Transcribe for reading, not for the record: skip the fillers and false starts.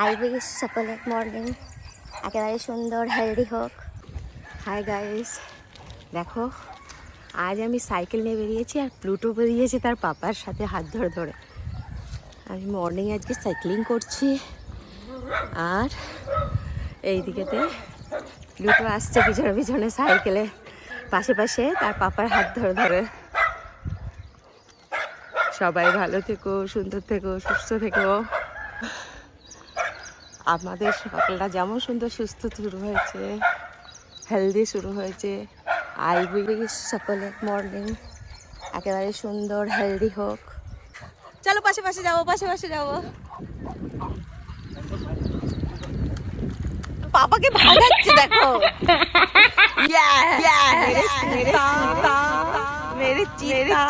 I wish সকলে morning একেবারে সুন্দর হেলদি হোক। হাই গাইস, দেখো আজ আমি সাইকেল নিয়ে বেরিয়েছি আর প্লুটো বেরিয়েছে তার পাপার সাথে হাত ধরে ধরে। আমি মর্নিং আজকে সাইক্লিং করছি আর এই দিকেতে প্লুটো আসছে পিছনে পিছনে সাইকেলে পাশে পাশে তার পাপার হাত ধরে ধরে। সবাই ভালো থেকো, সুন্দর থেকো, সুস্থ থেকো। আমাদের সকালটা যেমন সুন্দর সুস্থ শুরু হয়েছে, হেলদি শুরু হয়েছে। আই উইশ সকলে মর্নিং একেবারে সুন্দর হেলদি হোক। চলো পাশে পাশে যাবো, পাশে পাশে যাবো। পাপাকে ভাগাচ্ছে দেখো। মেরে চিতা